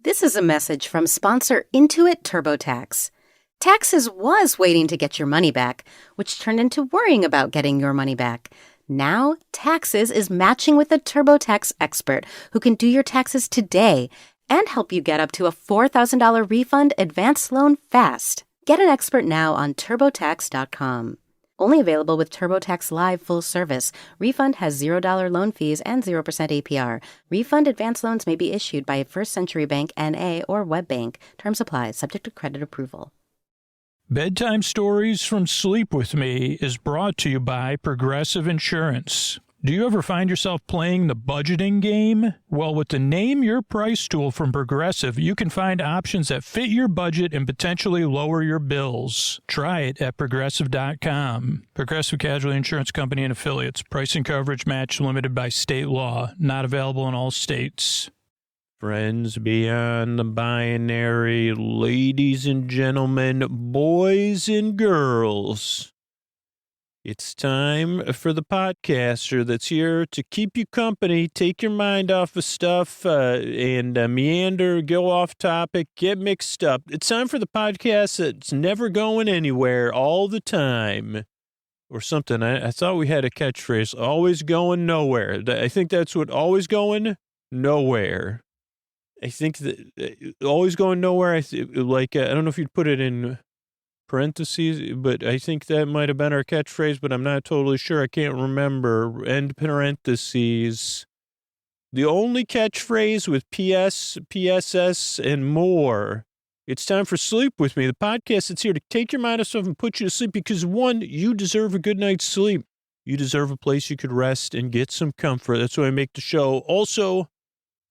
This is a message from sponsor Intuit TurboTax. Taxes was waiting to get your money back, which turned into worrying about getting your money back. Now, Taxes is matching with a TurboTax expert who can do your taxes today and help you get up to a $4,000 refund advance loan fast. Get an expert now on TurboTax.com. Only available with TurboTax Live full service. Refund has $0 loan fees and 0% APR. Refund advance loans may be issued by First Century Bank N.A. or Web Bank. Terms apply, subject to credit approval. Bedtime Stories from Sleep With Me is brought to you by Progressive Insurance. Do you ever find yourself playing the budgeting game? Well, with the Name Your Price tool from Progressive, you can find options that fit your budget and potentially lower your bills. Try it at Progressive.com. Progressive Casualty Insurance Company and Affiliates. Price and coverage match limited by state law. Not available in all states. Friends beyond the binary, ladies and gentlemen, boys and girls. It's time for the podcaster that's here to keep you company, take your mind off of stuff, and meander, go off topic, get mixed up. It's time for the podcast that's never going anywhere all the time. Or something. I thought we had a catchphrase, always going nowhere. I think that's what always going nowhere. I think that always going nowhere, I don't know if you'd put it in parentheses, but I think that might have been our catchphrase, but I'm not totally sure. I can't remember. End parentheses. The only catchphrase with PS, PSS, and more. It's time for Sleep With Me, the podcast that's here to take your mind off stuff and put you to sleep because, one, you deserve a good night's sleep. You deserve a place you could rest and get some comfort. That's why I make the show. Also,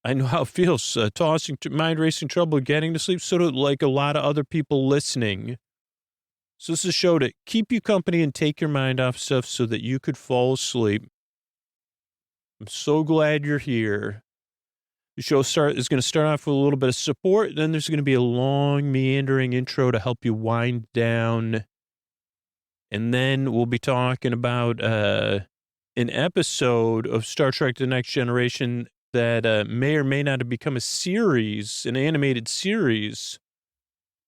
I know how it feels, tossing, mind racing trouble, getting to sleep, sort of like a lot of other people listening. So this is a show to keep you company and take your mind off stuff so that you could fall asleep. I'm so glad you're here. The show is going to start off with a little bit of support. Then there's going to be a long, meandering intro to help you wind down. And then we'll be talking about an episode of Star Trek The Next Generation that may or may not have become a series, an animated series.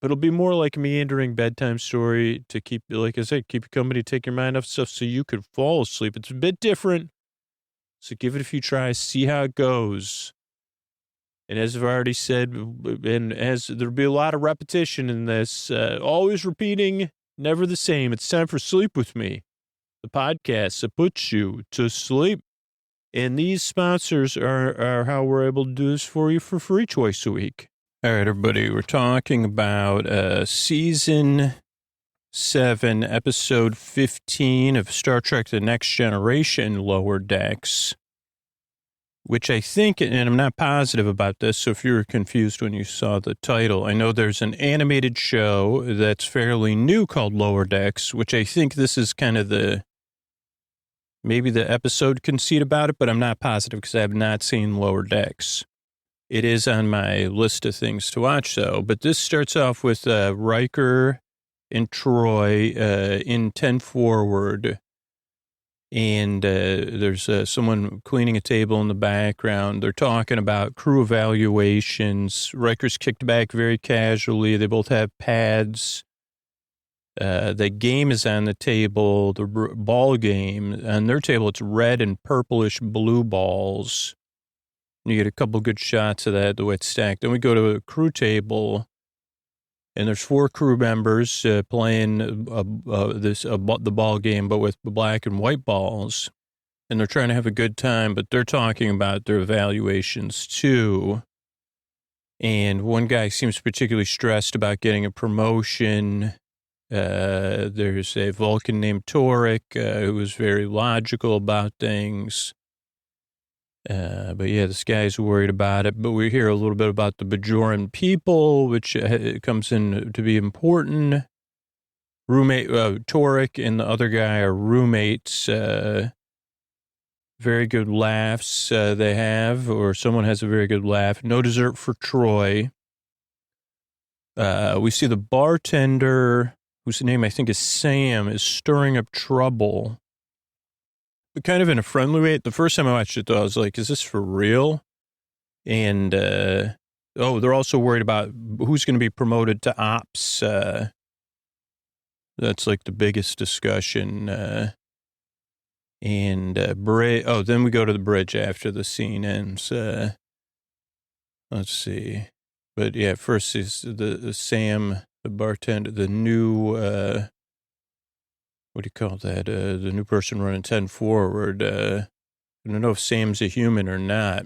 But it'll be more like a meandering bedtime story to keep, like I said, keep you company, take your mind off stuff so you could fall asleep. It's a bit different. So give it a few tries, see how it goes. And as I've already said, and as there'll be a lot of repetition in this, always repeating, never the same. It's time for Sleep With Me, the podcast that puts you to sleep. And these sponsors are how we're able to do this for you for free twice a week. All right, everybody, we're talking about Season 7, Episode 15 of Star Trek The Next Generation, Lower Decks, which I think, and I'm not positive about this, so if you were confused when you saw the title, I know there's an animated show that's fairly new called Lower Decks, which I think this is kind of maybe the episode conceit about it, but I'm not positive because I have not seen Lower Decks. It is on my list of things to watch, though. But this starts off with Riker and Troy in 10 forward. And there's someone cleaning a table in the background. They're talking about crew evaluations. Riker's kicked back very casually. They both have pads. The game is on the table, the ball game. On their table, it's red and purplish blue balls. You get a couple good shots of that, the way it's stacked. Then we go to a crew table, and there's 4 crew members playing the ball game, but with black and white balls. And they're trying to have a good time, but they're talking about their evaluations too. And one guy seems particularly stressed about getting a promotion. There's a Vulcan named Torek who was very logical about things. But yeah, this guy's worried about it. But we hear a little bit about the Bajoran people, which comes in to be important. Roommate, Torek and the other guy are roommates. Very good laughs they have, or someone has a very good laugh. No dessert for Troy. We see the bartender, whose name I think is Sam, is stirring up trouble. But kind of in a friendly way. The first time I watched it, though, I was like, is this for real? And they're also worried about who's going to be promoted to ops. That's like the biggest discussion. Then we go to the bridge after the scene ends. Let's see. But yeah, first is the Sam, the bartender, the new, what do you call that? The new person running 10 forward. I don't know if Sam's a human or not.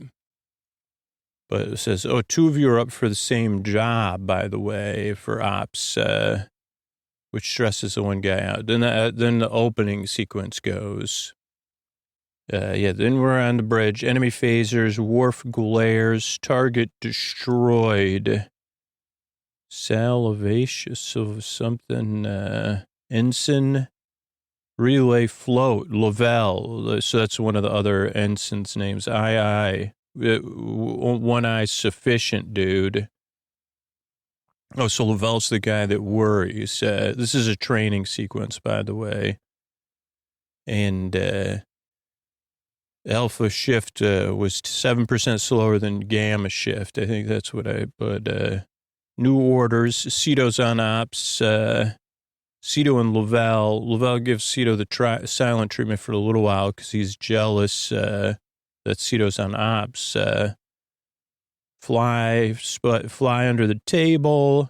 But it says, two of you are up for the same job, by the way, for ops, which stresses the one guy out. Then the opening sequence goes. Then we're on the bridge. Enemy phasers, wharf glares, target destroyed. Salvacious of something, ensign, relay float, Lavelle. So that's one of the other ensign's names. Aye. One eye sufficient, dude. Oh, so Lavelle's the guy that worries. This is a training sequence, by the way. And Alpha shift was 7% slower than Gamma shift. I think that's what new orders. Cito's on ops. Cito and Lavelle. Lavelle gives Cito the silent treatment for a little while because he's jealous that Cito's on ops. Fly under the table.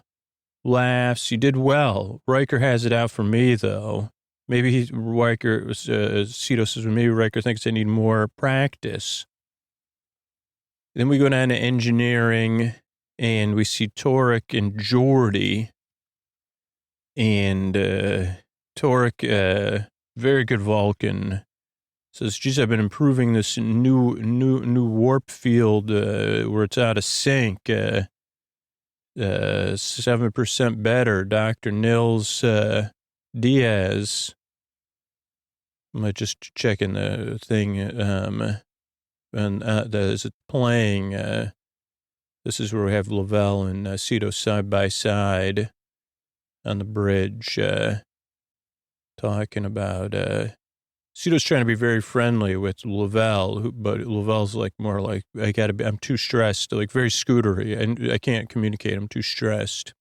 Laughs. You did well. Riker has it out for me, though. Maybe Cito says, maybe Riker thinks I need more practice. Then we go down to engineering, and we see Torek and Geordi. And Torek, very good Vulcan, says, geez, I've been improving this new warp field where it's out of sync. 7% better. Dr. Nils Diaz. I'm just checking the thing. Is it playing? This is where we have Lavelle and Cito side by side on the bridge, talking about. Cito's trying to be very friendly with Lavelle, but Lavelle's more like, I'm too stressed, like very scootery, and I can't communicate. I'm too stressed.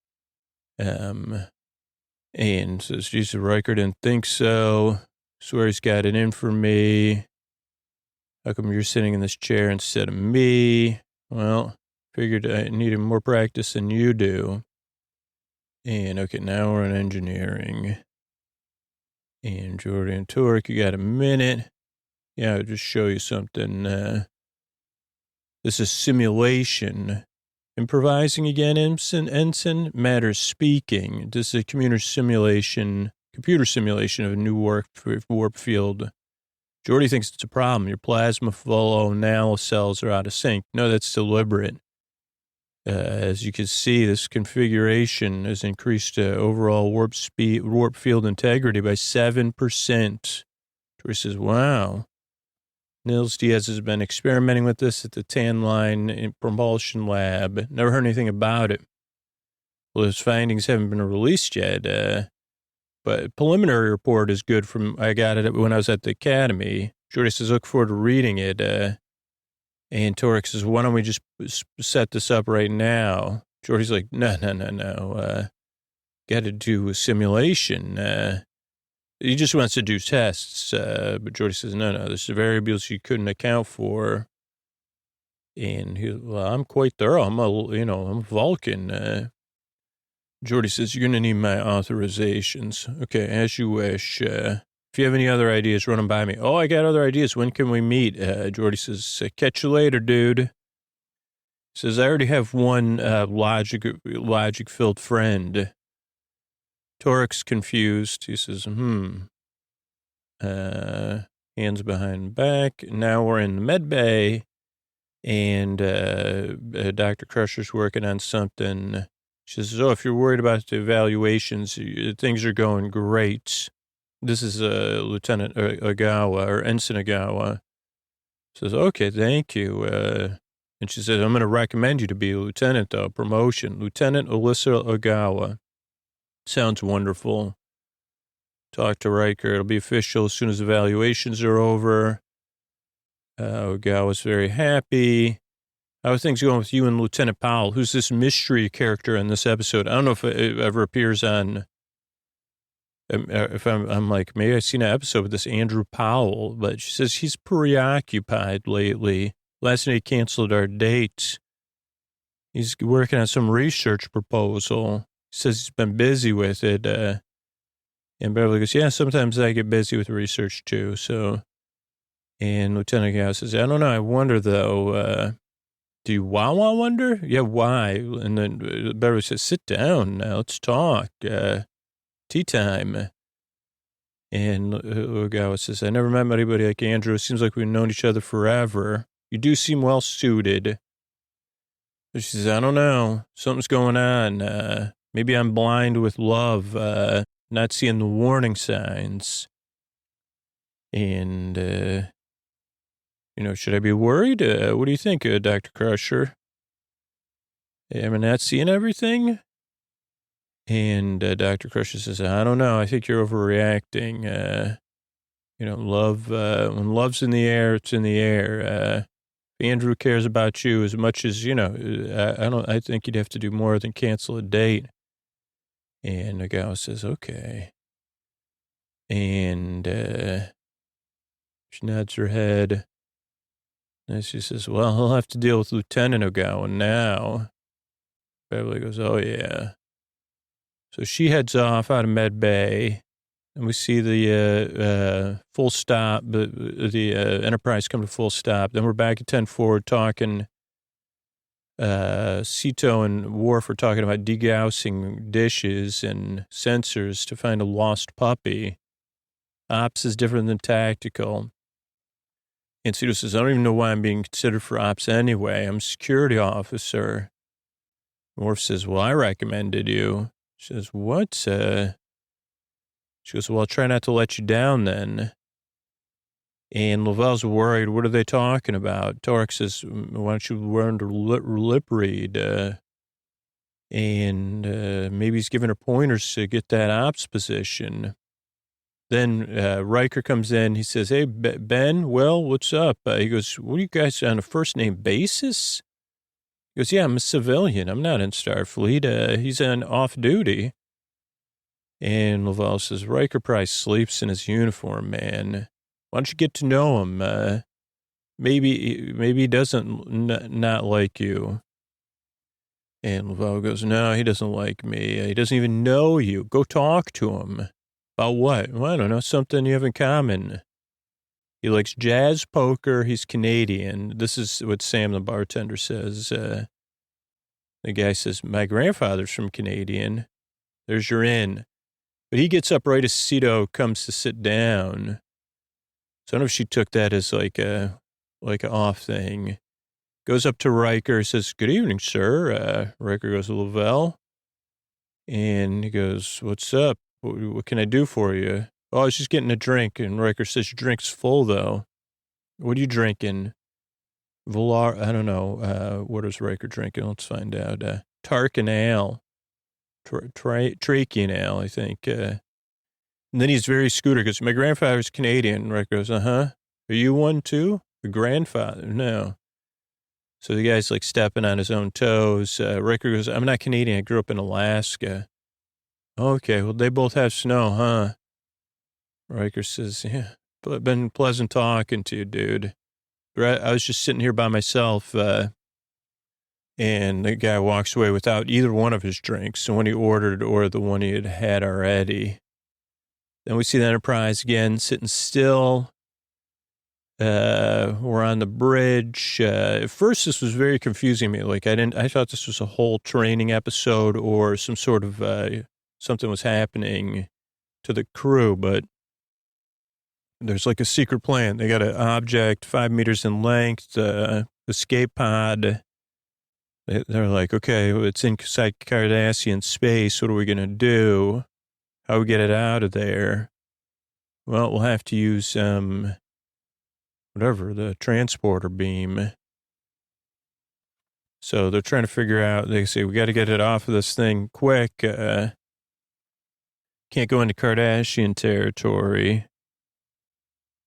And says, geez, Riker didn't think so. Swear he's got it in for me. How come you're sitting in this chair instead of me? Well, figured I needed more practice than you do. And okay, now we're in engineering. And Jordan and Torek, you got a minute? Yeah, I'll just show you something. This is simulation. Improvising again, Ensign? Matters speaking. This is a computer simulation of a new warp field. Geordi thinks it's a problem. Your plasma flow nanocells are out of sync. No, that's deliberate. As you can see, this configuration has increased overall warp field integrity by 7%. Tori says, wow. Nils Diaz has been experimenting with this at the Tan Line Propulsion Lab. Never heard anything about it. Well, his findings haven't been released yet. But preliminary report is good I got it when I was at the academy. Jordy says, look forward to reading it. And Torek says, why don't we just set this up right now? Jordy's like, no. Got to do a simulation. He just wants to do tests. But Jordy says, no, there's variables you couldn't account for. And I'm quite thorough. I'm a Vulcan. Jordy says, you're going to need my authorizations. Okay, as you wish. If you have any other ideas, run them by me. Oh, I got other ideas. When can we meet? Jordy says, catch you later, dude. He says, I already have one logic-filled friend. Torek's confused. He says, hands behind back. Now we're in the med bay, and Dr. Crusher's working on something. She says, if you're worried about the evaluations, things are going great. This is Lieutenant Ogawa, or Ensign Ogawa. Says, okay, thank you. And she says, I'm going to recommend you to be a lieutenant, though. Promotion. Lieutenant Alyssa Ogawa. Sounds wonderful. Talk to Riker. It'll be official as soon as evaluations are over. Ogawa's very happy. How are things going with you and Lieutenant Powell? Who's this mystery character in this episode? I don't know if it ever appears on, if I'm like, maybe I've seen an episode with this Andrew Powell, but she says he's preoccupied lately. Last night he canceled our date. He's working on some research proposal. He says he's been busy with it. And Beverly goes, yeah, sometimes I get busy with research too. So, and Lieutenant Gow says, I don't know. I wonder though, do you wonder? Yeah, why? And then Beverly says, sit down now. Let's talk. Tea time. And Ogawa says, I never met anybody like Andrew. It seems like we've known each other forever. You do seem well suited. She says, I don't know. Something's going on. Maybe I'm blind with love, not seeing the warning signs. And, should I be worried? What do you think, Dr. Crusher? Am I not seeing everything? And Dr. Crusher says, I don't know. I think you're overreacting. Love, when love's in the air, it's in the air. Andrew cares about you as much as, I think you'd have to do more than cancel a date. And the gal says, okay. And she nods her head. And she says, well, he'll have to deal with Lieutenant Ogawa now. Beverly goes, oh, yeah. So she heads off out of Med Bay. And we see the full stop, the Enterprise come to full stop. Then we're back at 10 forward talking. Sito and Worf are talking about degaussing dishes and sensors to find a lost puppy. Ops is different than tactical. And Sito says, I don't even know why I'm being considered for ops anyway. I'm a security officer. Worf says, well, I recommended you. She says, what? She goes, well, I'll try not to let you down then. And Lavelle's worried. What are they talking about? Torek says, why don't you learn to lip read? And maybe he's giving her pointers to get that ops position. Then Riker comes in. He says, hey, Ben, well, what's up? He goes, what are you guys on a first-name basis? He goes, yeah, I'm a civilian. I'm not in Starfleet. He's on off-duty. And Lavelle says, Riker probably sleeps in his uniform, man. Why don't you get to know him? Maybe he doesn't not like you. And Lavelle goes, no, he doesn't like me. He doesn't even know you. Go talk to him. About what? Well, I don't know, something you have in common. He likes jazz, poker. He's Canadian. This is what Sam, the bartender, says. The guy says, my grandfather's from Canadian. There's your in. But he gets up right as Sito comes to sit down. So I don't know if she took that as like a off thing. Goes up to Riker, says, good evening, sir. Riker goes to Lavelle. And he goes, what's up? What can I do for you? Oh, I was just getting a drink. And Riker says, your drink's full, though. What are you drinking? I don't know. What is Riker drinking? Let's find out. Tarkin Ale. Trachean Ale, I think. And then he's very Scooter because my grandfather's Canadian. Riker goes, uh-huh. Are you one too? A grandfather? No. So the guy's like stepping on his own toes. Riker goes, I'm not Canadian. I grew up in Alaska. Okay, well, they both have snow, huh? Riker says, yeah, but been pleasant talking to you, dude. I was just sitting here by myself, and the guy walks away without either one of his drinks, the one he ordered or the one he had had already. Then we see the Enterprise again, sitting still. We're on the bridge. At first, this was very confusing me. Like, I thought this was a whole training episode or some sort of, something was happening to the crew, but there's like a secret plan. They got an object 5 meters in length, escape pod. They're like, okay, it's inside Cardassian space. What are we going to do? How do we get it out of there? Well, we'll have to use, the transporter beam. So they're trying to figure out, they say, we got to get it off of this thing quick. Can't go into Cardassian territory.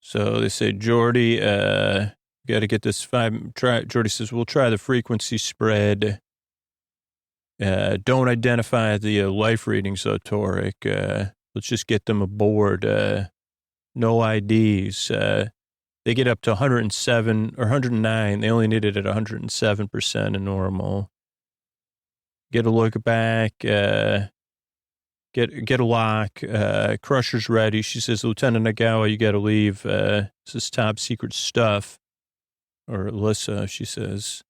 So they say, Geordi, Got to get this Jordy says, we'll try the frequency spread. Don't identify the life readings, though, Torek. Let's just get them aboard. No IDs. They get up to 107 or 109. They only need it at 107% of normal. Get a look back. Get a lock. Crusher's ready. She says, Lieutenant Nagawa, you got to leave. This is top secret stuff. Or Alyssa, she says.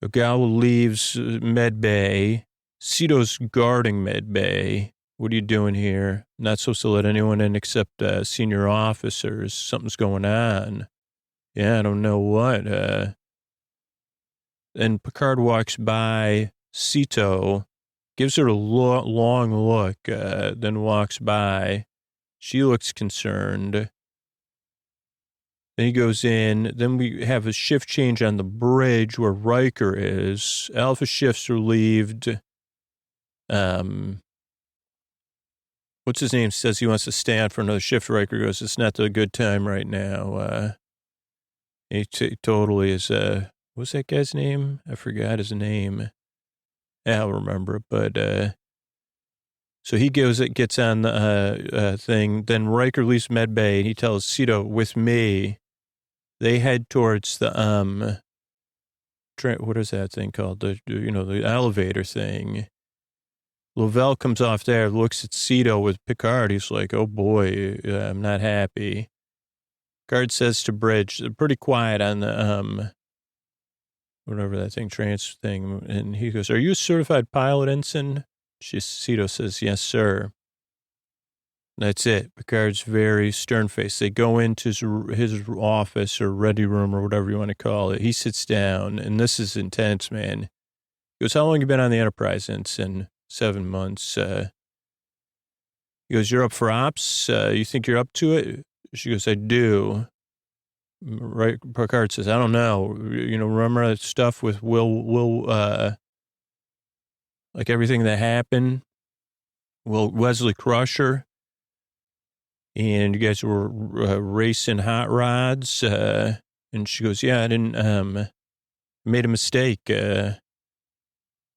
Nagawa leaves med bay. Cito's guarding med bay. What are you doing here? Not supposed to let anyone in except senior officers. Something's going on. Yeah, I don't know what. And Picard walks by Cito, gives her a long look, then walks by. She looks concerned. Then he goes in. Then we have a shift change on the bridge where Riker is. Alpha shift's relieved. What's his name? Says he wants to stay on for another shift. Riker goes, it's not a good time right now. He totally is, what's that guy's name? I forgot his name. I'll remember, but, so he gets on the, thing. Then Riker leaves medbay and he tells Cito, with me, they head towards the, what is that thing called? The elevator thing. Lavelle comes off there, looks at Cito with Picard. He's like, oh boy, I'm not happy. Picard says to Bridge, they're pretty quiet on the, whatever that thing, trans thing. And he goes, are you a certified pilot, Ensign? Cito says, yes, sir. That's it. Picard's very stern-faced. They go into his office or ready room or whatever you want to call it. He sits down, and this is intense, man. He goes, how long have you been on the Enterprise, Ensign? 7 months. He goes, you're up for ops? You think you're up to it? She goes, I do. Right. Picard says, I don't know. Remember that stuff with Will, like everything that happened? Wesley Crusher? And you guys were racing hot rods? And she goes, yeah, I didn't, made a mistake.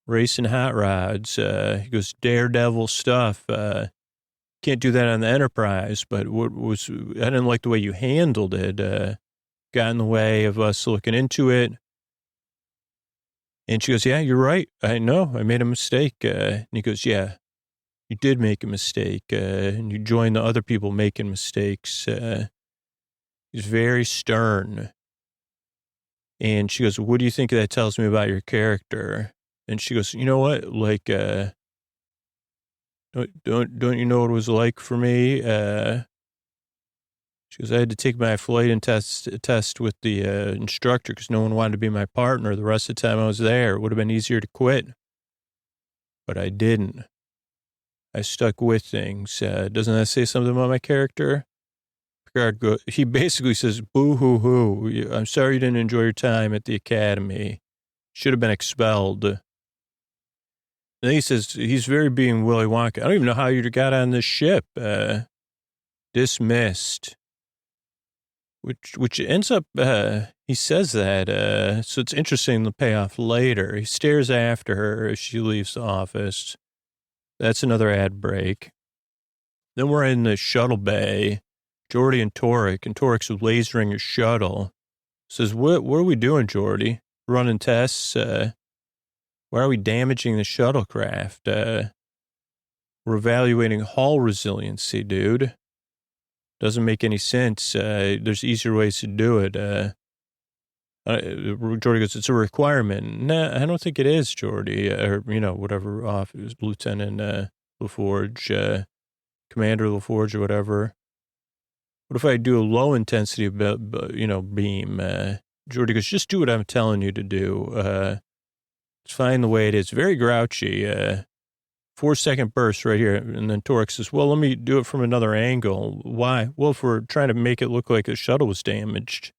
Racing hot rods. He goes, daredevil stuff. Can't do that on the Enterprise, but I didn't like the way you handled it. Got in the way of us looking into it. And she goes, yeah, you're right. I know. I made a mistake. And he goes, yeah, you did make a mistake. And you joined the other people making mistakes. He's very stern. And she goes, what do you think that tells me about your character? And she goes, you know what? Like, don't you know what it was like for me? She goes, I had to take my flight and test with the instructor because no one wanted to be my partner the rest of the time I was there. It would have been easier to quit, but I didn't. I stuck with things. Doesn't that say something about my character? Picard he basically says, boo hoo hoo. I'm sorry you didn't enjoy your time at the academy. Should have been expelled. And he says, he's very being Willy Wonka. I don't even know how you got on this ship. Dismissed. Which ends up, he says that, so it's interesting the payoff later. He stares after her as she leaves the office. That's another ad break. Then we're in the shuttle bay. Geordi and Torek's lasering his shuttle. Says, what are we doing, Geordi? Running tests? Why are we damaging the shuttlecraft? We're evaluating hull resiliency, dude. Doesn't make any sense. There's easier ways to do it. Geordi goes, it's a requirement. Nah, I don't think it is, Geordi. Or, whatever, Lieutenant LaForge, Commander LaForge or whatever. What if I do a low intensity, beam? Geordi goes, just do what I'm telling you to do. It's fine the way it is. Very grouchy. 4-second burst right here. And then Torek says, well, let me do it from another angle. Why? Well, if we're trying to make it look like the shuttle was damaged,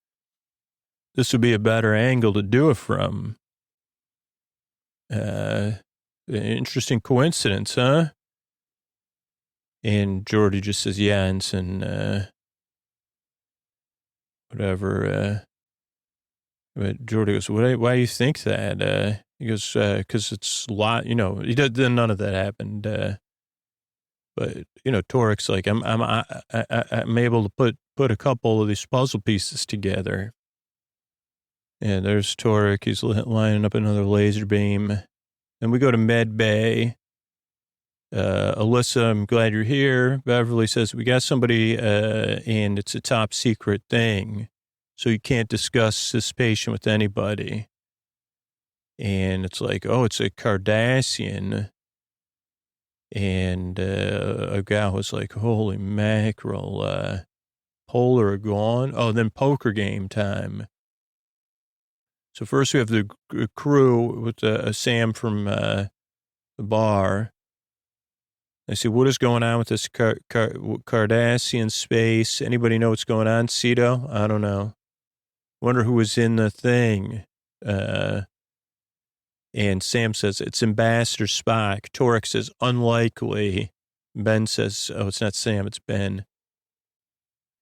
this would be a better angle to do it from. Interesting coincidence, huh? And Geordi just says, yeah, Ensign, whatever. But Jordy goes, why do you think that? He goes, because it's a lot, he does, then none of that happened. But, Torik's like, I'm able to put a couple of these puzzle pieces together. And there's Torik. He's lining up another laser beam. Then we go to Med Bay. Alyssa, I'm glad you're here. Beverly says, we got somebody, and it's a top secret thing. So you can't discuss this patient with anybody. And it's like, oh, it's a Cardassian. And a guy was like, holy mackerel, Polar are gone. Oh, then poker game time. So first we have the crew with Sam from the bar. I see, what is going on with this Cardassian space? Anybody know what's going on, Cito? I don't know. Wonder who was in the thing. And Sam says, it's Ambassador Spock. Torik says, unlikely. Ben says, oh, it's not Sam, it's Ben.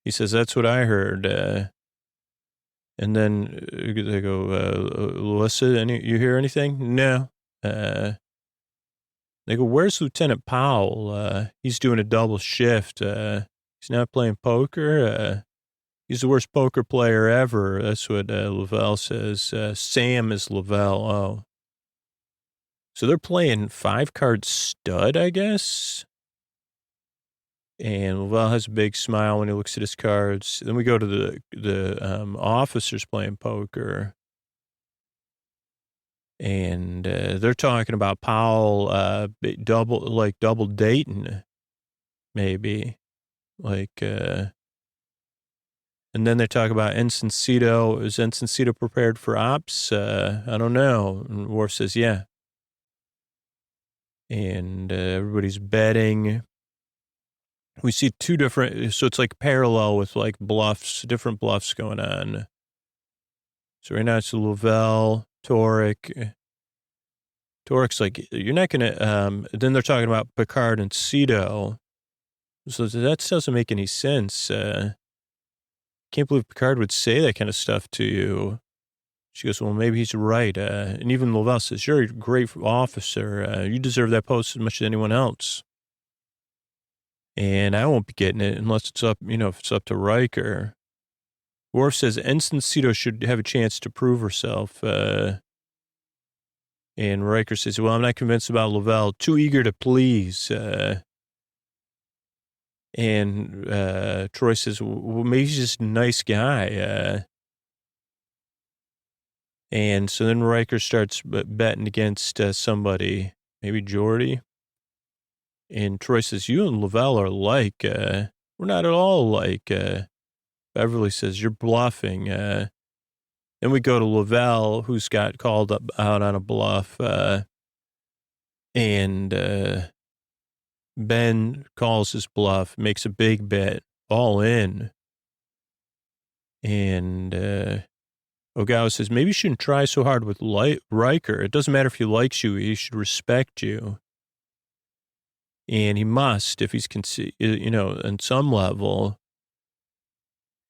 He says, that's what I heard. And then they go, Alyssa, you hear anything? No. They go, where's Lieutenant Powell? He's doing a double shift. He's not playing poker. He's the worst poker player ever. That's what Lavelle says. Sam is Lavelle. Oh. So they're playing 5-card stud, I guess. And Lavelle has a big smile when he looks at his cards. Then we go to the officers playing poker. And they're talking about Powell double dating, maybe. And then they talk about Ensign Cito. Is Ensign Cito prepared for ops? I don't know. And Worf says, yeah. And everybody's betting. We see two different, so it's like parallel with like different bluffs going on. So right now it's Lavelle, Torik. Torik's like, you're not going to, then they're talking about Picard and Cito. So that doesn't make any sense. Can't believe Picard would say that kind of stuff to you. She goes, well, maybe he's right. And even Lavelle says, you're a great officer. You deserve that post as much as anyone else. And I won't be getting it unless it's up, if it's up to Riker. Worf says Ensign Cito should have a chance to prove herself. And Riker says, well, I'm not convinced about Lavelle. Too eager to please. And Troy says, well, maybe he's just a nice guy. And so then Riker starts betting against somebody, maybe Geordi. And Troy says, you and Lavelle are alike. We're not at all alike. Beverly says, you're bluffing. Then we go to Lavelle, who's got called out on a bluff. And Ben calls his bluff, makes a big bet, all in. And Ogawa says, maybe you shouldn't try so hard with Riker. It doesn't matter if he likes you. He should respect you. And he must, if he's, on some level.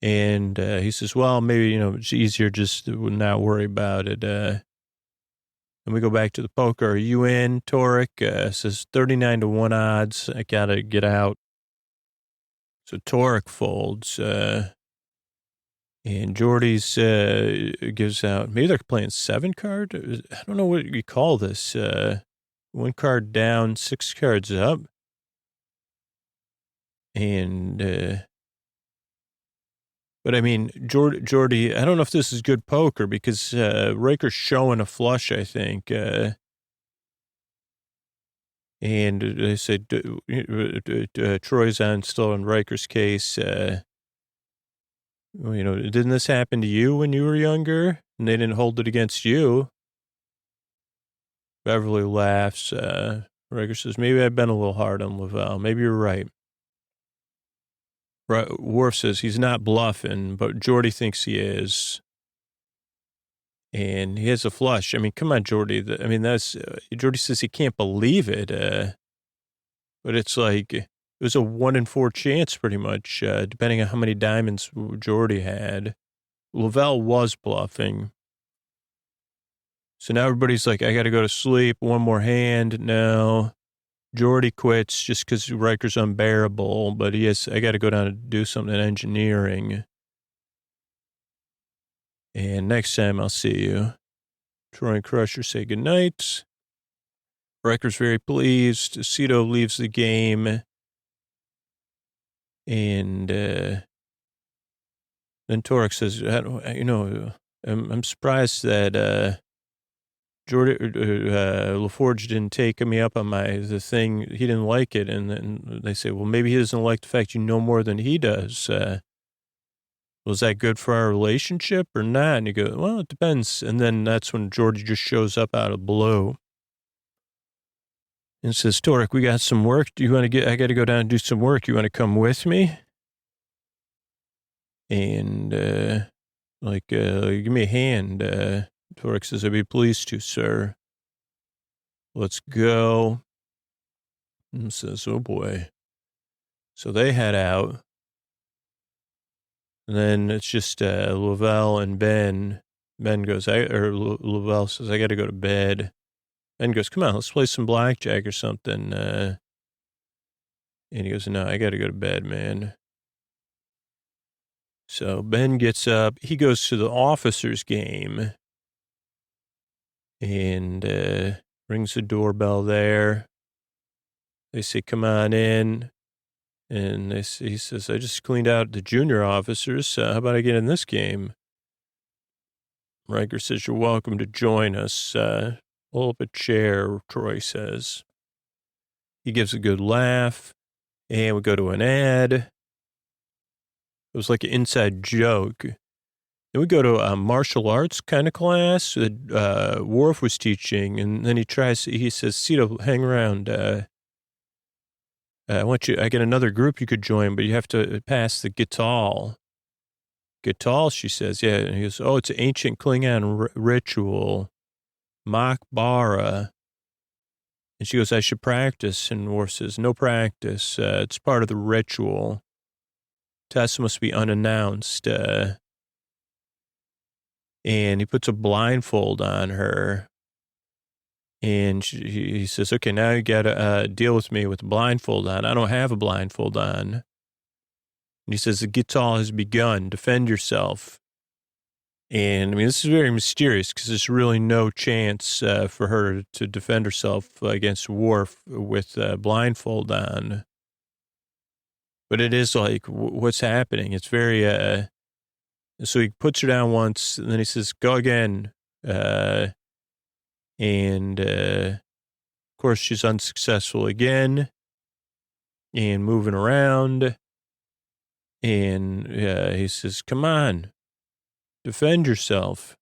And he says, well, maybe, it's easier just to not worry about it. And we go back to the poker. Are you in, Torik? Says 39-1 odds. I got to get out. So Torik folds. And Geordi's gives out, maybe they're playing 7-card. I don't know what you call this. 1 card down, 6 cards up. And, but I mean, Geordi, I don't know if this is good poker because Riker's showing a flush, I think. And they said, Troy's still on Riker's case. Didn't this happen to you when you were younger? And they didn't hold it against you. Beverly laughs. Riker says, maybe I've been a little hard on Lavelle. Maybe you're right. Worf says he's not bluffing, but Geordi thinks he is. And he has a flush. I mean, come on, Geordi. Geordi says he can't believe it. But it's like, it was a 1 in 4 chance pretty much, depending on how many diamonds Geordi had. Lavelle was bluffing. So now everybody's like, I got to go to sleep. One more hand. No. Jordy quits just because Riker's unbearable, but I got to go down and do something in engineering. And next time I'll see you. Troy and Crusher say goodnight. Riker's very pleased. Cito leaves the game. And then Torek says, I'm surprised that LaForge didn't take me up on the thing. He didn't like it. And then they say, well, maybe he doesn't like the fact you know more than he does. Was that good for our relationship or not? And you go, well, it depends. And then that's when Geordi just shows up out of blue and says, Torek, we got some work. I got to go down and do some work. You want to come with me? And, give me a hand. Torek says, I'd be pleased to, sir. Let's go. And says, oh boy. So they head out. And then it's just Lavelle and Ben. Ben goes, Lavelle says, I got to go to bed. Ben goes, come on, let's play some blackjack or something. And he goes, no, I got to go to bed, man. So Ben gets up. He goes to the officers' game and rings the doorbell there. They say, come on in. And he says, I just cleaned out the junior officers. How about I get in this game? Riker says, you're welcome to join us. Pull up a chair, Troy says. He gives a good laugh. And we go to an ad. It was like an inside joke. Then we go to a martial arts kind of class that Worf was teaching. And then he says, Cito, hang around. I get another group you could join, but you have to pass the Gital. Gital, she says, yeah. And he goes, oh, it's an ancient Klingon ritual. Makbara. And she goes, I should practice. And Worf says, no practice. It's part of the ritual. Test must be unannounced. And he puts a blindfold on her. And he says, okay, now you got to deal with me with a blindfold on. I don't have a blindfold on. And he says, the Gital has begun. Defend yourself. And, I mean, this is very mysterious because there's really no chance for her to defend herself against Worf with a blindfold on. But it is like, what's happening? It's very, so he puts her down once, and then he says, go again. And, of course, she's unsuccessful again and moving around. And he says, come on, defend yourself.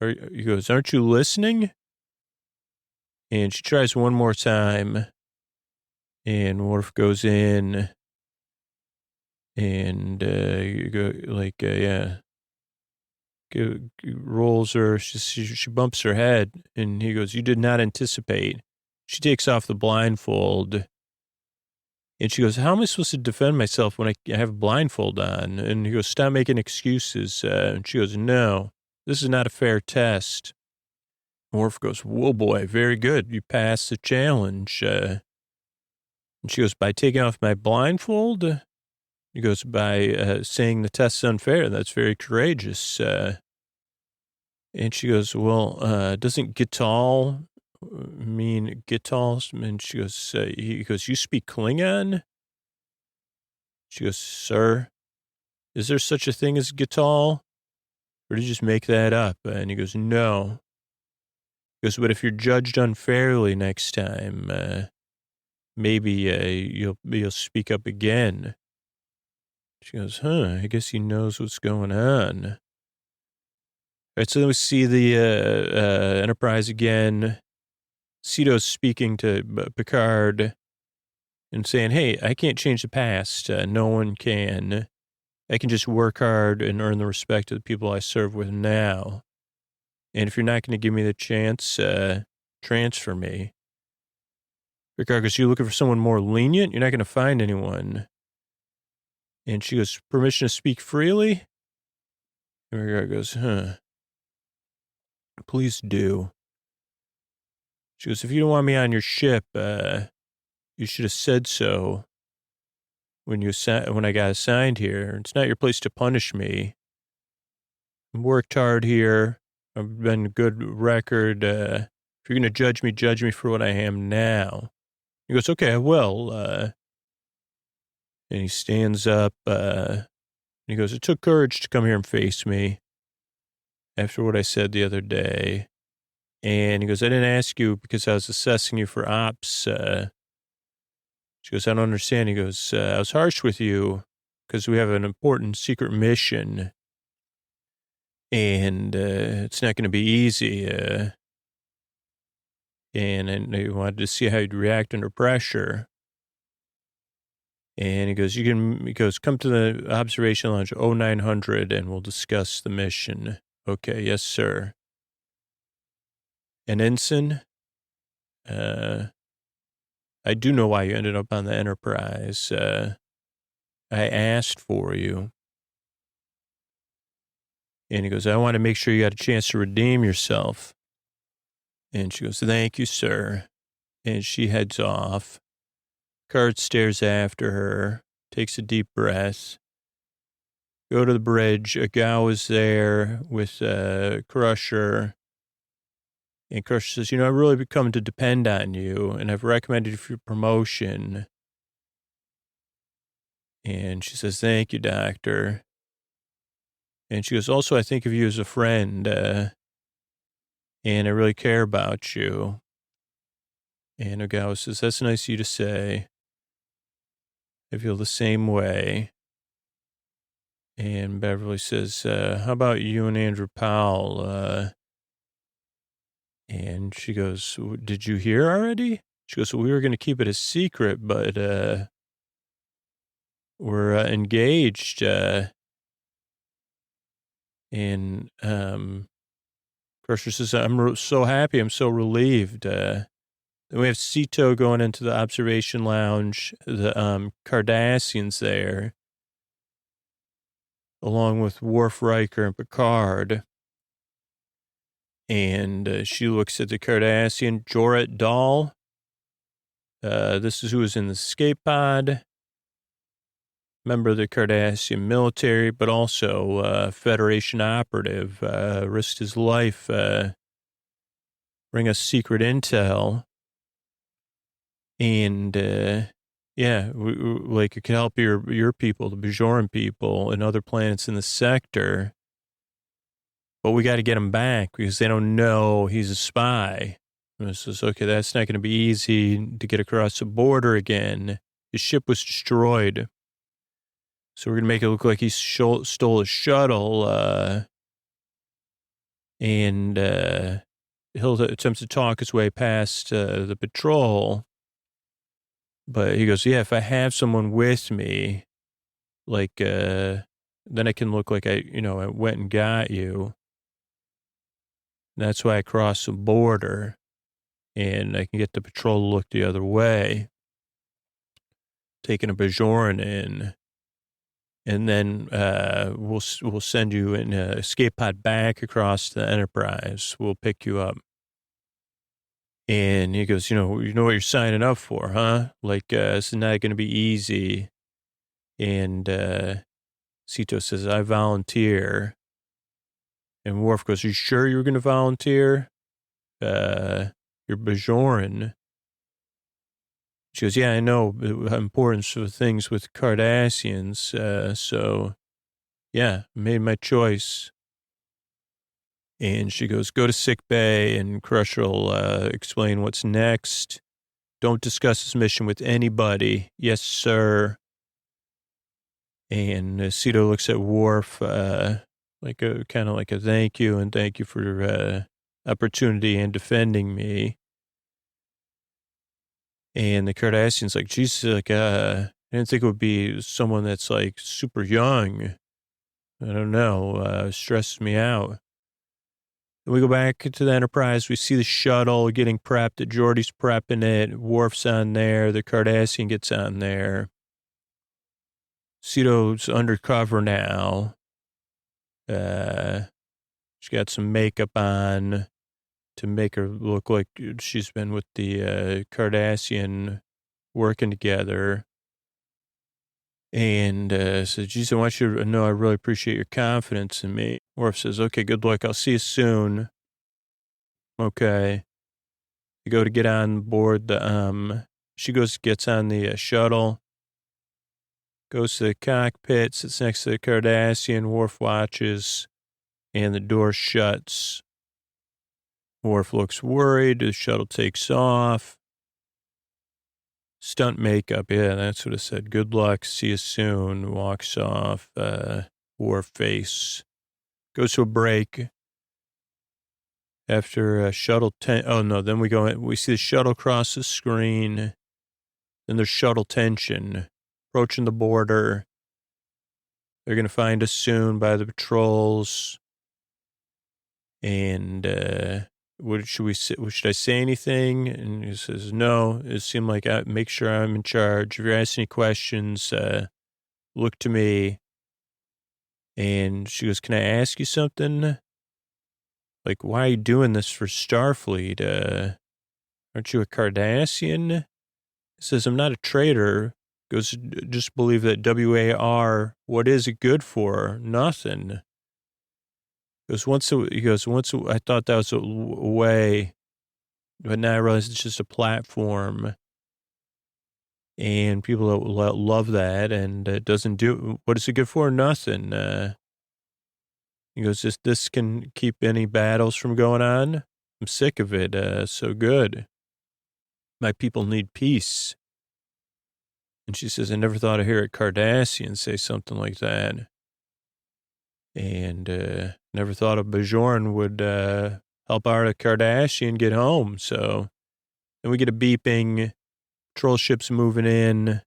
He goes, aren't you listening? And she tries one more time. And Worf goes in and rolls her. She bumps her head, and he goes, you did not anticipate. She takes off the blindfold, and she goes, how am I supposed to defend myself when I have a blindfold on? And he goes, stop making excuses. And she goes, no, this is not a fair test. And Worf goes, whoa, boy, very good. You passed the challenge. And she goes, by taking off my blindfold? He goes, by saying the test's unfair. That's very courageous. And she goes, well, doesn't Gital mean Gital? And she goes, he goes, you speak Klingon? She goes, sir, is there such a thing as Gital? Or did you just make that up? And he goes, no. He goes, but if you're judged unfairly next time, maybe you'll speak up again. She goes, I guess he knows what's going on. All right, so then we see the Enterprise again. Cito's speaking to Picard and saying, hey, I can't change the past. No one can. I can just work hard and earn the respect of the people I serve with now. And if you're not going to give me the chance, transfer me. Picard goes, you looking for someone more lenient? You're not going to find anyone. And she goes, permission to speak freely? And the guy goes, please do. She goes, if you don't want me on your ship, you should have said so when I got assigned here. It's not your place to punish me. I've worked hard here. I've been a good record. If you're going to judge me for what I am now. He goes, okay, I will. And he stands up. And he goes, it took courage to come here and face me after what I said the other day. And he goes, I didn't ask you because I was assessing you for ops. She goes, I don't understand. He goes, I was harsh with you because we have an important secret mission. And it's not going to be easy. And I wanted to see how you'd react under pressure. And he goes, come to the observation lounge 0900 and we'll discuss the mission. Okay, yes, sir. And ensign, I do know why you ended up on the Enterprise. I asked for you. And he goes, I want to make sure you got a chance to redeem yourself. And she goes, thank you, sir. And she heads off. Card stares after her, takes a deep breath. Go to the bridge. A gal is there with Crusher. And Crusher says, I've really become to depend on you, and I've recommended you for your promotion. And she says, thank you, doctor. And she goes, also, I think of you as a friend, and I really care about you. And Ogawa says, that's nice of you to say. I feel the same way. And Beverly says, how about you and Andrew Powell? And she goes, did you hear already? She goes, well, we were going to keep it a secret, but we're engaged. And Crusher says, I'm so happy. I'm so relieved. Then we have Sito going into the observation lounge, the Cardassians there, along with Worf, Riker, and Picard. And she looks at the Cardassian, Joret Dahl. This is who was in the escape pod. Member of the Cardassian military, but also Federation operative. Risked his life, bring us secret intel. And, like it could help your people, the Bajoran people, and other planets in the sector. But we got to get him back because they don't know he's a spy. And it says, okay, that's not going to be easy to get across the border again. His ship was destroyed. So we're going to make it look like he stole a shuttle. And he'll attempt to talk his way past the patrol. But he goes, yeah, if I have someone with me, like, then I can look like I went and got you. That's why I crossed the border, and I can get the patrol to look the other way, taking a Bajoran in, and then we'll send you in an escape pod back across the Enterprise. We'll pick you up. And he goes, you know what you're signing up for, huh? Like, this is not going to be easy. And Sito says, I volunteer. And Worf goes, are you sure you're going to volunteer? You're Bajoran. She goes, yeah, I know the importance of things with Cardassians. So, yeah, made my choice. And she goes, go to sick bay, and Crusher will explain what's next. Don't discuss this mission with anybody. Yes, sir. And Sito looks at Worf like a kind of like a thank you, and thank you for your opportunity and defending me. And the Cardassian's like, Jesus, like, I didn't think it would be someone that's like super young. I don't know, stresses me out. And we go back to the Enterprise. We see the shuttle getting prepped. Geordi's prepping it. Worf's on there. The Cardassian gets on there. Sito's undercover now. She's got some makeup on to make her look like she's been with the Kardashian working together. And says, geez, I want you to know I really appreciate your confidence in me. Worf says, okay, good luck. I'll see you soon. Okay. You go to get on board she gets on the shuttle, goes to the cockpit, sits next to the Kardashian. Worf watches, and the door shuts. Worf looks worried. The shuttle takes off. Stunt makeup. Yeah, that's what it said. Good luck. See you soon. Walks off. Worf face. Goes to a break. After a shuttle then we see the shuttle cross the screen. Then there's shuttle tension. Approaching the border. They're going to find us soon by the patrols. And, should I say anything? And he says, no, it seemed like make sure I'm in charge. If you're asking any questions, look to me. And she goes, can I ask you something? Like, why are you doing this for Starfleet? Aren't you a Cardassian? He says, I'm not a traitor. He goes, just believe that WAR, what is it good for? Nothing. He goes, I thought that was a way, but now I realize it's just a platform. And people love that, and it doesn't do, what is it good for? Nothing. He goes, this can keep any battles from going on. I'm sick of it. So good. My people need peace. And she says, I never thought I'd hear a Cardassian say something like that. And never thought a Bajoran would help out a Kardashian get home. So then we get a beeping. Patrol ship's moving in.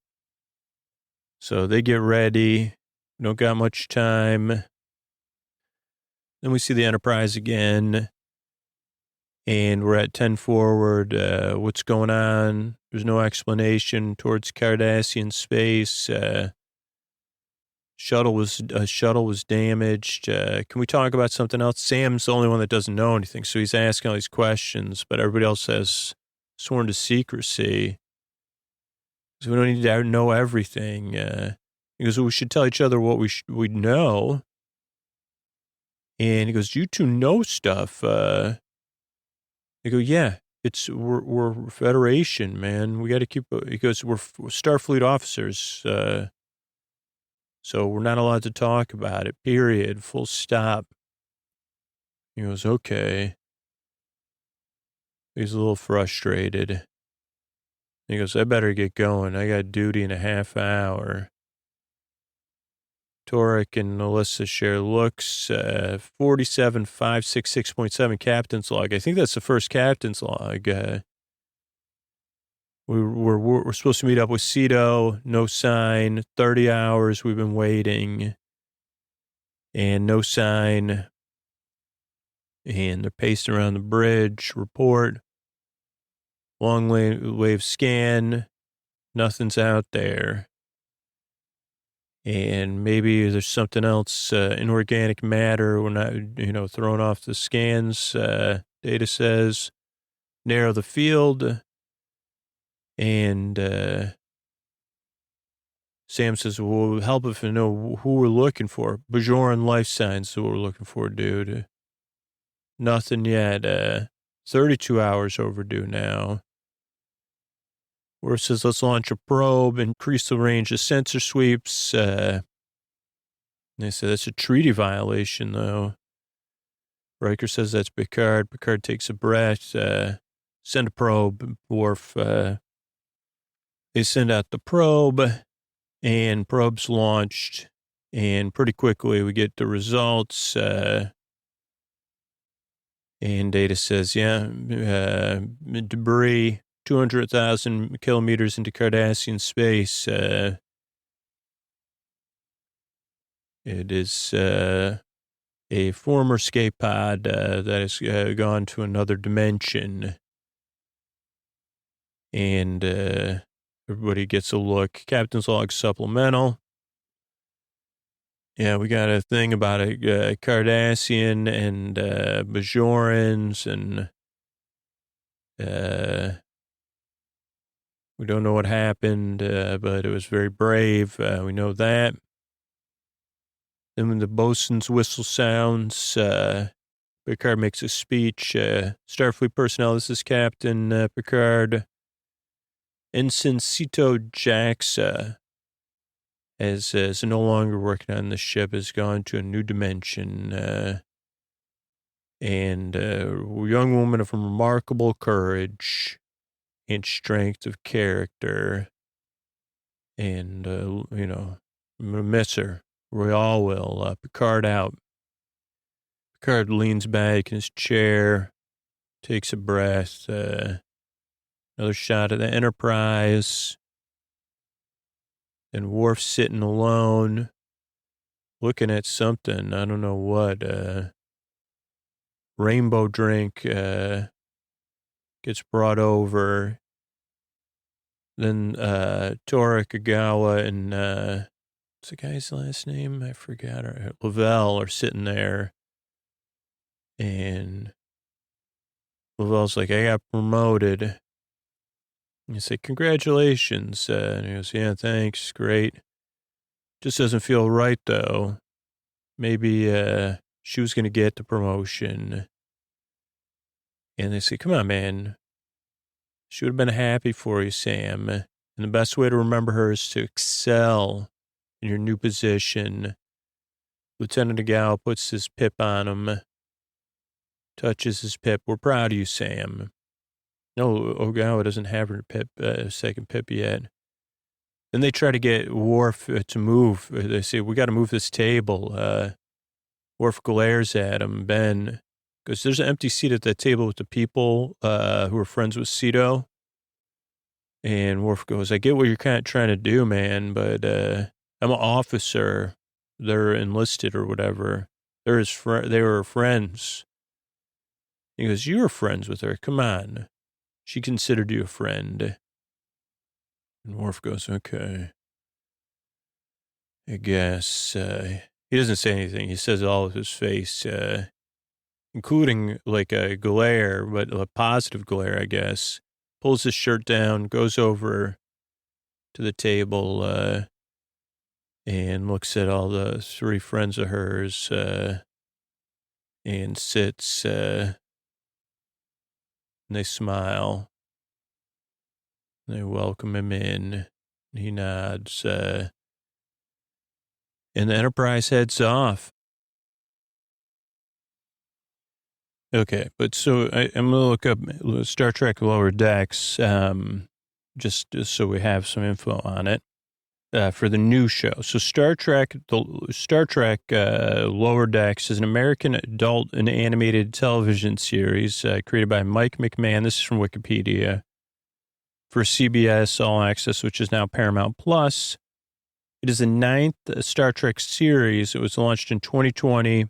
So they get ready. Don't got much time. Then we see the Enterprise again. And we're at 10 forward. What's going on? There's no explanation towards Cardassian space. Shuttle was damaged. Can we talk about something else? Sam's the only one that doesn't know anything, so he's asking all these questions, but everybody else has sworn to secrecy. So we don't need to know everything. He goes, well, we should tell each other what we know. And he goes, you two know stuff. They go, yeah, we're Federation, man. We got to keep, he goes, we're Starfleet officers. So we're not allowed to talk about it, period, full stop. He goes, okay. He's a little frustrated. He goes, I better get going. I got duty in a half hour. Torek and Alyssa share looks. 47566.7 captain's log. I think that's the first captain's log. We're supposed to meet up with Cito. No sign. 30 hours we've been waiting. And no sign. And they're pacing around the bridge. Report. Long wave scan. Nothing's out there. And maybe there's something else, inorganic matter. We're not, throwing off the scans. Data says narrow the field. And Sam says, well, it would help if we know who we're looking for. Bajoran life signs is what we're looking for, dude. Nothing yet. 32 hours overdue now. Where it says, let's launch a probe, increase the range of sensor sweeps. They say that's a treaty violation, though. Riker says that's Picard. Picard takes a breath. Send a probe. Worf. They send out the probe, and probe's launched. And pretty quickly we get the results. And Data says, yeah, debris. 200,000 kilometers into Cardassian space. It is a former escape pod that has gone to another dimension. And everybody gets a look. Captain's log supplemental. Yeah, we got a thing about a Cardassian and Bajorans, and we don't know what happened, but it was very brave. We know that. Then when the bosun's whistle sounds, Picard makes a speech. Starfleet personnel, this is Captain Picard. Ensign Cito Jaxa, as no longer working on the ship, has gone to a new dimension. And a young woman of remarkable courage and strength of character. And, I'm going to miss her. We all will. Picard out. Picard leans back in his chair, takes a breath. Another shot of the Enterprise. And Worf sitting alone, looking at something. I don't know what. Rainbow drink gets brought over. Then Tora Kagawa and what's the guy's last name? I forgot. Lavelle are sitting there. And Lavelle's like, I got promoted. And you say, congratulations. And he goes, yeah, thanks. Great. Just doesn't feel right, though. Maybe she was going to get the promotion. And they say, come on, man. She would have been happy for you, Sam. And the best way to remember her is to excel in your new position. Lieutenant Ogawa puts his pip on him, touches his pip. We're proud of you, Sam. No, Ogawa doesn't have her pip, second pip yet. Then they try to get Worf to move. They say, we got to move this table. Worf glares at him. Ben goes, there's an empty seat at that table with the people who are friends with Cito. And Worf goes, I get what you're kind of trying to do, man, but I'm an officer. They're enlisted or whatever. They were friends. He goes, you were friends with her. Come on. She considered you a friend. And Worf goes, okay. I guess. He doesn't say anything. He says all of his face, including like a glare, but a positive glare, I guess. Pulls his shirt down, goes over to the table, and looks at all the three friends of hers, and sits, and they smile. They welcome him in. He nods, and the Enterprise heads off. Okay, but so I'm going to look up Star Trek Lower Decks, just so we have some info on it, for the new show. So Star Trek Lower Decks is an American adult and animated television series created by Mike McMahon. This is from Wikipedia. For CBS All Access, which is now Paramount Plus. It is the 9th Star Trek series. It was launched in 2020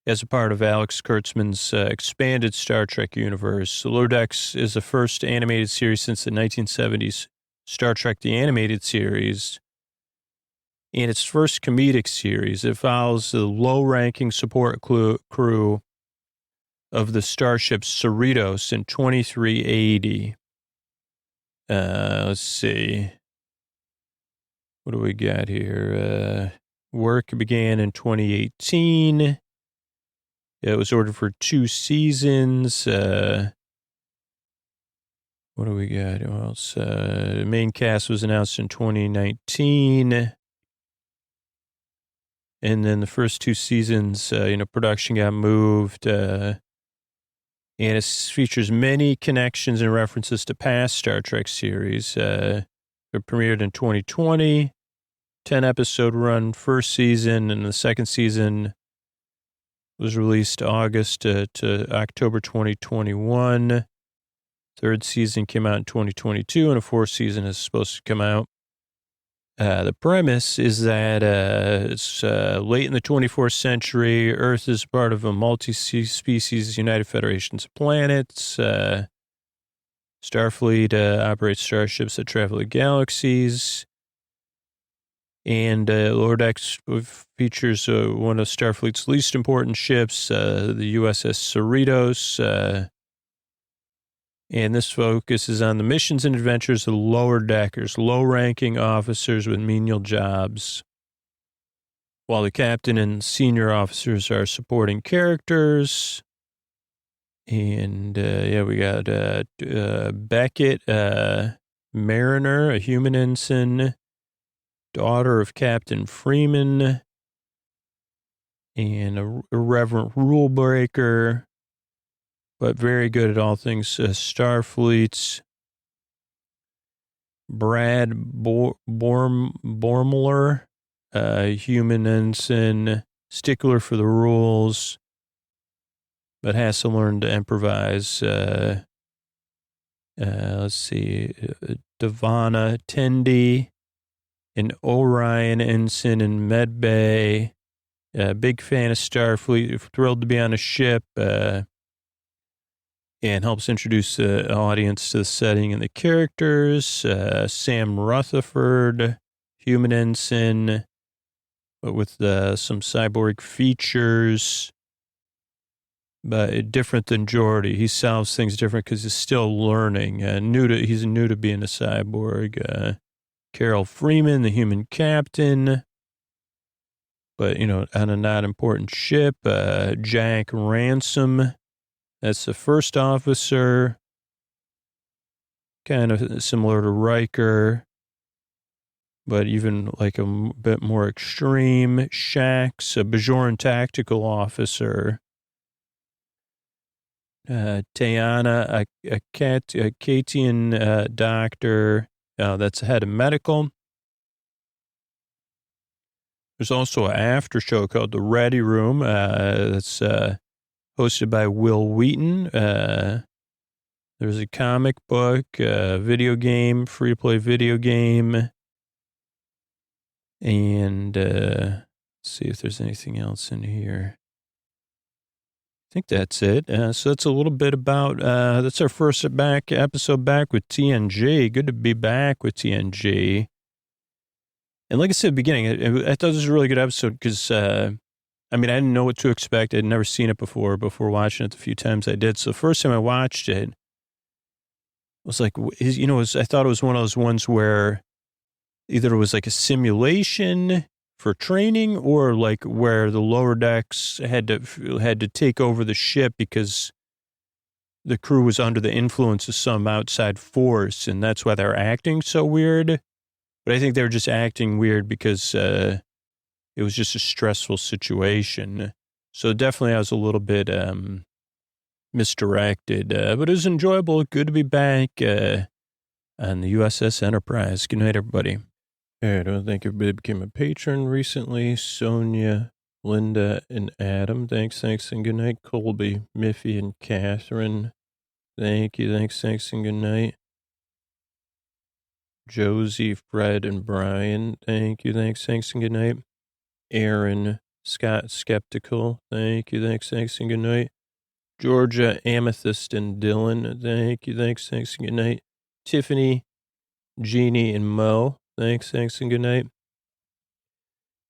as a part of Alex Kurtzman's expanded Star Trek universe. Lower Decks is the first animated series since the 1970s Star Trek the Animated Series, and its first comedic series. It follows the low-ranking support crew of the starship Cerritos in 2380. Let's see. What do we got here? Work began in 2018. It was ordered for 2 seasons. What do we got? What else? The main cast was announced in 2019. And then the first 2 seasons, production got moved. And it features many connections and references to past Star Trek series. It premiered in 2020, 10-episode run first season, and the second season was released August to October 2021. Third season came out in 2022, and a 4th season is supposed to come out. The premise is that it's late in the 24th century. Earth is part of a multi-species United Federations of planets. Starfleet operates starships that travel the galaxies. And Lower Decks features one of Starfleet's least important ships, the USS Cerritos. And this focuses on the missions and adventures of lower deckers, low-ranking officers with menial jobs, while the captain and senior officers are supporting characters. And, we got Beckett, Mariner, a human ensign, daughter of Captain Freeman, and a irreverent rule breaker, but very good at all things Starfleet's. Brad Bormler, human ensign, stickler for the rules, but has to learn to improvise. Let's see, Devana Tendi, an Orion ensign in Med Bay. Big fan of Starfleet, thrilled to be on a ship, and helps introduce the audience to the setting and the characters. Sam Rutherford, human ensign, but with some cyborg features, but different than Geordi. He solves things different because he's still learning. He's new to being a cyborg. Carol Freeman, the human captain, but, on a not important ship. Jack Ransom, that's the first officer, kind of similar to Riker, but even like a bit more extreme. Shax, a Bajoran tactical officer. Tayana, a Katian doctor, that's the head of medical. There's also an after show called The Ready Room, that's hosted by Will Wheaton. There's a comic book, video game, free-to-play video game. And let's see if there's anything else in here. I think that's it. So that's a little bit about, that's our first episode back with TNG. Good to be back with TNG. And like I said at the beginning, I thought this was a really good episode because, I didn't know what to expect. I'd never seen it before watching it the few times I did. So the first time I watched it, I was like, I thought it was one of those ones where either it was like a simulation for training or like where the lower decks had to take over the ship because the crew was under the influence of some outside force. And that's why they're acting so weird. But I think they were just acting weird because, it was just a stressful situation. So definitely I was a little bit misdirected, but it was enjoyable. Good to be back on the USS Enterprise. Good night, everybody. I don't think everybody became a patron recently. Sonia, Linda, and Adam. Thanks, and good night. Colby, Miffy, and Catherine. Thank you, thanks, and good night. Josie, Fred, and Brian. Thank you, thanks, and good night. Aaron, Scott, Skeptical. Thank you, thanks, and good night. Georgia, Amethyst, and Dylan. Thank you, thanks, and good night. Tiffany, Jeannie, and Mo. Thanks, and good night.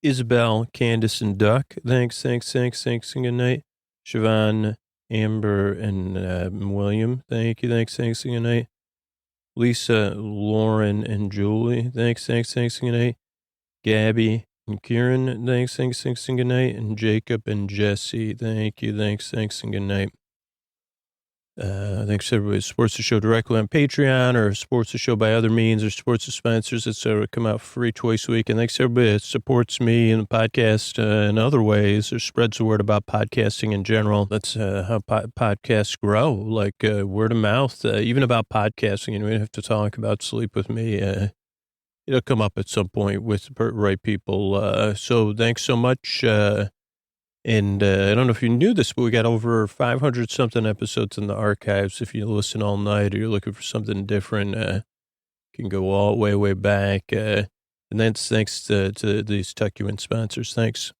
Isabel, Candace, and Duck. Thanks, and good night. Siobhan, Amber, and William. Thank you, thanks, and good night. Lisa, Lauren, and Julie. Thanks, and good night. Gabby and Kieran. Thanks, and good night. And Jacob and Jesse. Thank you, thanks, and good night. Thanks to everybody who supports the show directly on Patreon or supports the show by other means or supports the sponsors, etc. Come out free twice a week. And thanks to everybody that supports me and the podcast in other ways or spreads the word about podcasting in general. That's how podcasts grow, like word of mouth, even about podcasting. And we don't have to talk about Sleep With Me. It'll come up at some point with the right people. So thanks so much. And I don't know if you knew this, but we got over 500 something episodes in the archives. If you listen all night or you're looking for something different, you can go all way back. And that's thanks to these Tuck You In sponsors. Thanks.